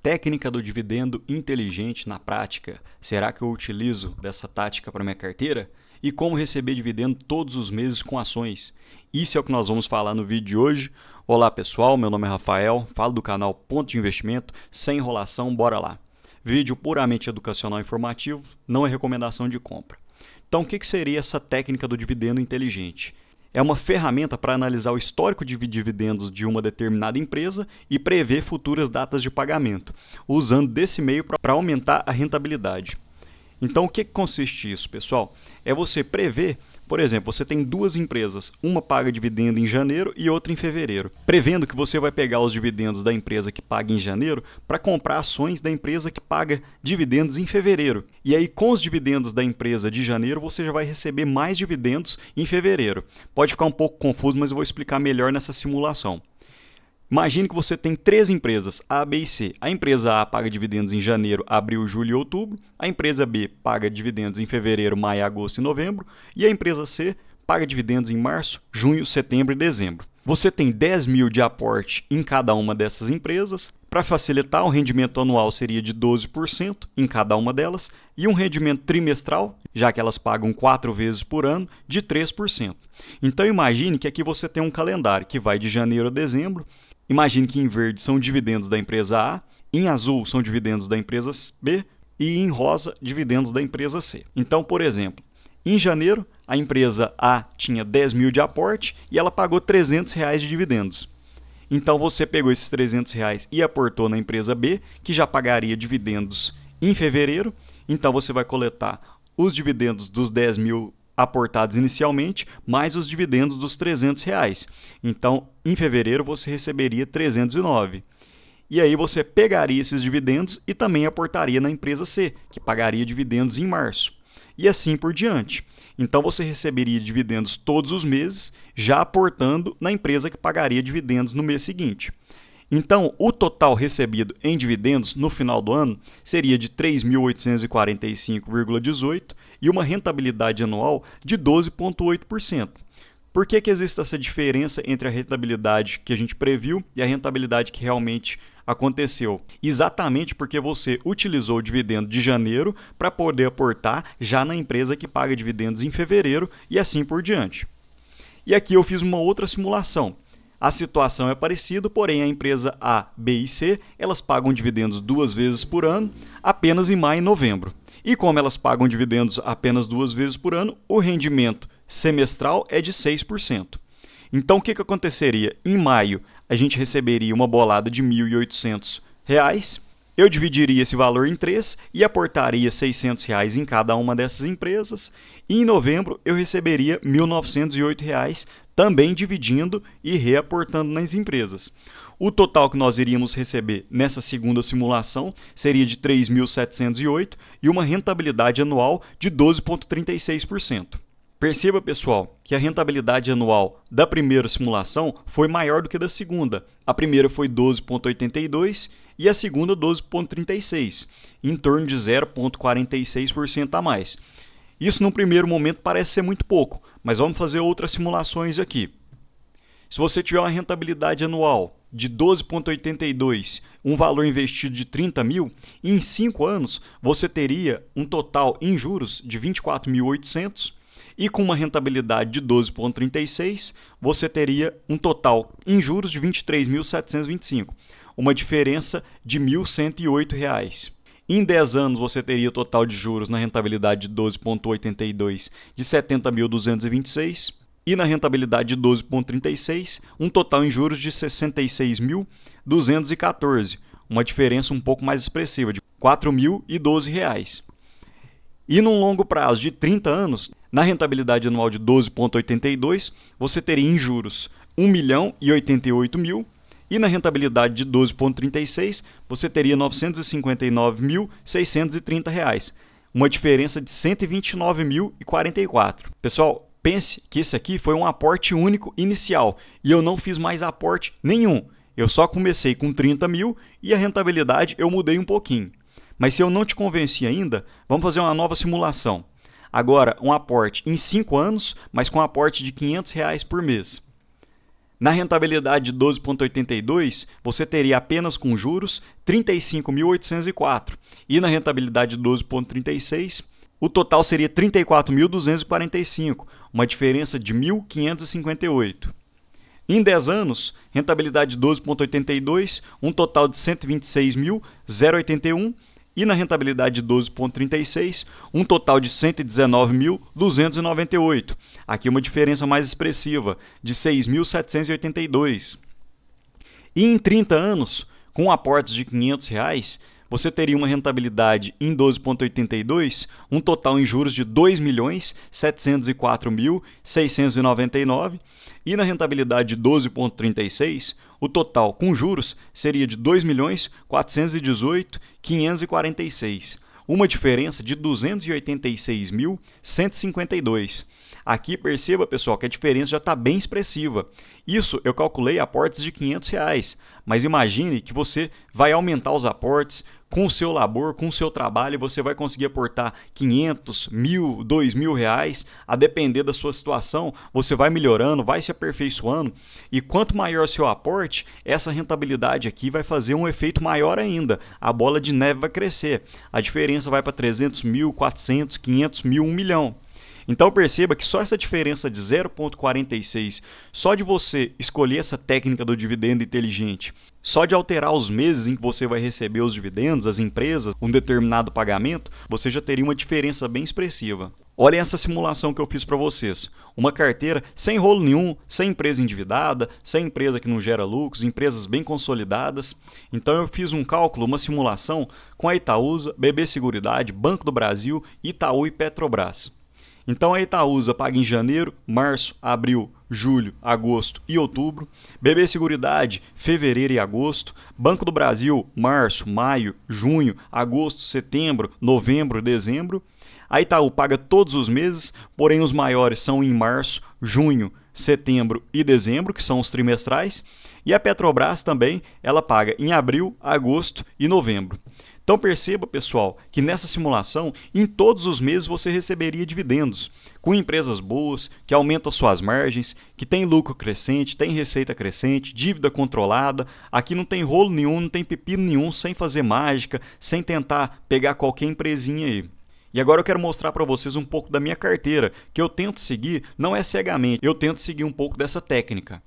Técnica do dividendo inteligente na prática. Será que eu utilizo dessa tática para minha carteira? E como receber dividendo todos os meses com ações? Isso é o que nós vamos falar no vídeo de hoje. Olá pessoal, meu nome é Rafael, falo do canal Ponto de Investimento, sem enrolação, bora lá. Vídeo puramente educacional e informativo, não é recomendação de compra. Então o que seria essa técnica do dividendo inteligente? É uma ferramenta para analisar o histórico de dividendos de uma determinada empresa e prever futuras datas de pagamento, usando desse meio para aumentar a rentabilidade. Então, o que consiste isso, pessoal? É você prever, por exemplo, você tem duas empresas, uma paga dividendo em janeiro e outra em fevereiro, prevendo que você vai pegar os dividendos da empresa que paga em janeiro para comprar ações da empresa que paga dividendos em fevereiro. E aí, com os dividendos da empresa de janeiro, você já vai receber mais dividendos em fevereiro. Pode ficar um pouco confuso, mas eu vou explicar melhor nessa simulação. Imagine que você tem três empresas, A, B e C. A empresa A paga dividendos em janeiro, abril, julho e outubro. A empresa B paga dividendos em fevereiro, maio, agosto e novembro. E a empresa C paga dividendos em março, junho, setembro e dezembro. Você tem 10 mil de aporte em cada uma dessas empresas. Para facilitar, o rendimento anual seria de 12% em cada uma delas e um rendimento trimestral, já que elas pagam 4 vezes por ano, de 3%. Então imagine que aqui você tem um calendário que vai de janeiro a dezembro. Imagine que em verde são dividendos da empresa A, em azul são dividendos da empresa B e em rosa dividendos da empresa C. Então, por exemplo, em janeiro a empresa A tinha 10 mil de aporte e ela pagou R$300 de dividendos. Então você pegou esses R$300 e aportou na empresa B, que já pagaria dividendos em fevereiro. Então você vai coletar os dividendos dos 10 mil aportados inicialmente, mais os dividendos dos R$300. Então, em fevereiro, você receberia 309. E aí você pegaria esses dividendos e também aportaria na empresa C, que pagaria dividendos em março. E assim por diante. Então, você receberia dividendos todos os meses, já aportando na empresa que pagaria dividendos no mês seguinte. Então, o total recebido em dividendos no final do ano seria de 3.845,18 e uma rentabilidade anual de 12,8%. Por que existe essa diferença entre a rentabilidade que a gente previu e a rentabilidade que realmente aconteceu? Exatamente porque você utilizou o dividendo de janeiro para poder aportar já na empresa que paga dividendos em fevereiro e assim por diante. E aqui eu fiz uma outra simulação. A situação é parecida, porém a empresa A, B e C, elas pagam dividendos 2 vezes por ano, apenas em maio e novembro. E como elas pagam dividendos apenas 2 vezes por ano, o rendimento semestral é de 6%. Então o que aconteceria? Em maio a gente receberia uma bolada de R$1.800. Eu dividiria esse valor em 3 e aportaria R$600 em cada uma dessas empresas. E em novembro eu receberia R$1.908, também dividindo e reaportando nas empresas. O total que nós iríamos receber nessa segunda simulação seria de 3.708 e uma rentabilidade anual de 12,36%. Perceba, pessoal, que a rentabilidade anual da primeira simulação foi maior do que da segunda. A primeira foi 12,82% e a segunda 12,36%, em torno de 0,46% a mais. Isso, num primeiro momento, parece ser muito pouco, mas vamos fazer outras simulações aqui. Se você tiver uma rentabilidade anual de 12,82, um valor investido de 30 mil, em 5 anos você teria um total em juros de 24.800 e com uma rentabilidade de 12,36, você teria um total em juros de 23.725, uma diferença de R$ 1.108. Em 10 anos, você teria o total de juros na rentabilidade de 12,82 de 70.226 e na rentabilidade de 12,36, um total em juros de 66.214, uma diferença um pouco mais expressiva, de R$ 4.012. E num longo prazo de 30 anos, na rentabilidade anual de 12,82, você teria em juros R$ 1.088.000 e na rentabilidade de 12,36, você teria R$ 959.630, uma diferença de R$ 129.044. Pessoal, pense que esse aqui foi um aporte único inicial e eu não fiz mais aporte nenhum. Eu só comecei com 30 mil e a rentabilidade eu mudei um pouquinho. Mas se eu não te convenci ainda, vamos fazer uma nova simulação. Agora, um aporte em 5 anos, mas com um aporte de R$ 500 por mês. Na rentabilidade de 12,82, você teria apenas com juros 35.804 e na rentabilidade de 12,36, o total seria 34.245, uma diferença de 1.558. Em 10 anos, rentabilidade de 12,82, um total de 126.081 e na rentabilidade de 12,36, um total de 119.298. Aqui uma diferença mais expressiva, de 6.782. E em 30 anos, com aportes de R$ 500, você teria uma rentabilidade em 12,82, um total em juros de R$ 2.704.699 e na rentabilidade de 12,36, o total com juros seria de R$ 2.418.546, uma diferença de R$ 286.152. Aqui perceba, pessoal, que a diferença já está bem expressiva. Isso eu calculei aportes de R$ 500, mas imagine que você vai aumentar os aportes com o seu labor, com o seu trabalho, você vai conseguir aportar 500, 1.000, 2.000 reais, a depender da sua situação, você vai melhorando, vai se aperfeiçoando e quanto maior o seu aporte, essa rentabilidade aqui vai fazer um efeito maior ainda, a bola de neve vai crescer, a diferença vai para 300 mil, 400, 500 mil, 1 milhão. Então perceba que só essa diferença de 0,46, só de você escolher essa técnica do dividendo inteligente, só de alterar os meses em que você vai receber os dividendos, as empresas, um determinado pagamento, você já teria uma diferença bem expressiva. Olhem essa simulação que eu fiz para vocês. Uma carteira sem rolo nenhum, sem empresa endividada, sem empresa que não gera lucros, empresas bem consolidadas. Então eu fiz um cálculo, uma simulação com a Itaúsa, BB Seguridade, Banco do Brasil, Itaú e Petrobras. Então a Itaúsa paga em janeiro, março, abril, julho, agosto e outubro, BB Seguridade, fevereiro e agosto, Banco do Brasil, março, maio, junho, agosto, setembro, novembro, dezembro. A Itaú paga todos os meses, porém os maiores são em março, junho, setembro e dezembro, que são os trimestrais, e a Petrobras também, ela paga em abril, agosto e novembro. Então perceba, pessoal, que nessa simulação, em todos os meses você receberia dividendos, com empresas boas, que aumentam suas margens, que tem lucro crescente, tem receita crescente, dívida controlada. Aqui não tem rolo nenhum, não tem pepino nenhum, sem fazer mágica, sem tentar pegar qualquer empresinha aí. E agora eu quero mostrar para vocês um pouco da minha carteira, que eu tento seguir, não é cegamente, eu tento seguir um pouco dessa técnica.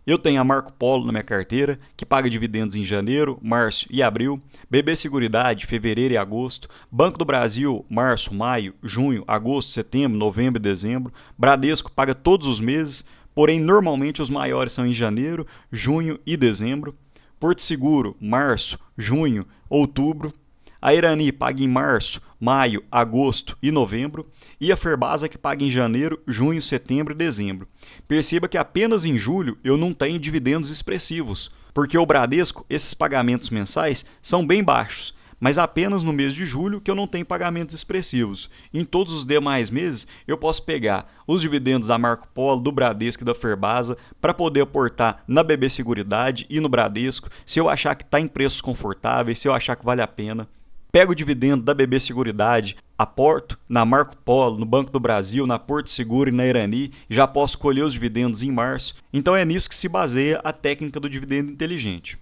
Eu tenho a Marco Polo na minha carteira, que paga dividendos em janeiro, março e abril, BB Seguridade, fevereiro e agosto, Banco do Brasil, março, maio, junho, agosto, setembro, novembro e dezembro, Bradesco paga todos os meses, porém normalmente os maiores são em janeiro, junho e dezembro, Porto Seguro, março, junho, outubro, a Irani paga em março, maio, agosto e novembro, e a Ferbasa que paga em janeiro, junho, setembro e dezembro. Perceba que apenas em julho eu não tenho dividendos expressivos, porque o Bradesco, esses pagamentos mensais são bem baixos, mas apenas no mês de julho que eu não tenho pagamentos expressivos. Em todos os demais meses eu posso pegar os dividendos da Marco Polo, do Bradesco e da Ferbasa para poder aportar na BB Seguridade e no Bradesco, se eu achar que está em preços confortáveis, se eu achar que vale a pena. Pego o dividendo da BB Seguridade, aporto na Marco Polo, no Banco do Brasil, na Porto Seguro e na Irani, já posso colher os dividendos em março. Então é nisso que se baseia a técnica do dividendo inteligente.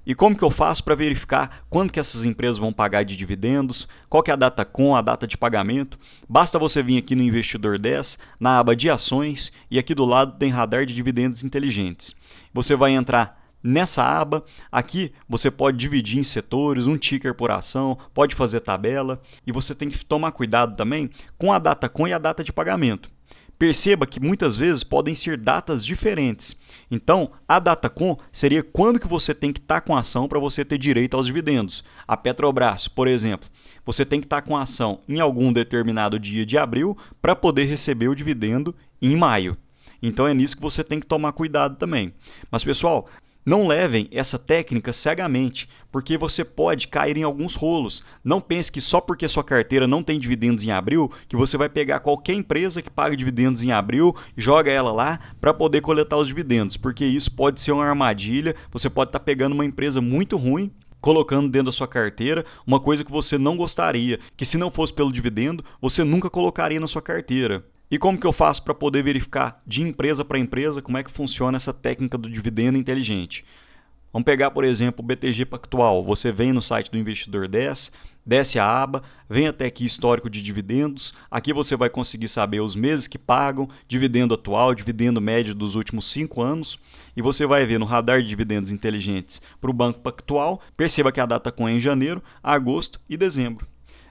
E como que eu faço para verificar quando que essas empresas vão pagar de dividendos, qual que é a data com, a data de pagamento? Basta você vir aqui no Investidor 10, na aba de ações, e aqui do lado tem radar de dividendos inteligentes. Você vai entrar nessa aba, aqui você pode dividir em setores, um ticker por ação, pode fazer tabela e você tem que tomar cuidado também com a data com e a data de pagamento. Perceba que muitas vezes podem ser datas diferentes. Então, a data com seria quando que você tem que estar com a ação para você ter direito aos dividendos. A Petrobras, por exemplo, você tem que estar com a ação em algum determinado dia de abril para poder receber o dividendo em maio. Então é nisso que você tem que tomar cuidado também. Mas pessoal, não levem essa técnica cegamente, porque você pode cair em alguns rolos. Não pense que só porque sua carteira não tem dividendos em abril, que você vai pegar qualquer empresa que pague dividendos em abril, joga ela lá para poder coletar os dividendos, porque isso pode ser uma armadilha, você pode estar pegando uma empresa muito ruim, colocando dentro da sua carteira uma coisa que você não gostaria, que se não fosse pelo dividendo, você nunca colocaria na sua carteira. E como que eu faço para poder verificar de empresa para empresa como é que funciona essa técnica do dividendo inteligente? Vamos pegar, por exemplo, o BTG Pactual. Você vem no site do Investidor 10, desce a aba, vem até aqui histórico de dividendos. Aqui você vai conseguir saber os meses que pagam, dividendo atual, dividendo médio dos últimos 5 anos. E você vai ver no radar de dividendos inteligentes para o Banco Pactual. Perceba que a data com é em janeiro, agosto e dezembro.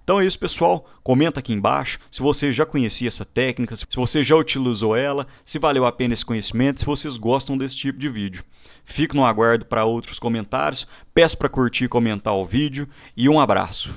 Então é isso, pessoal. Comenta aqui embaixo se você já conhecia essa técnica, se você já utilizou ela, se valeu a pena esse conhecimento, se vocês gostam desse tipo de vídeo. Fico no aguardo para outros comentários, peço para curtir e comentar o vídeo e um abraço.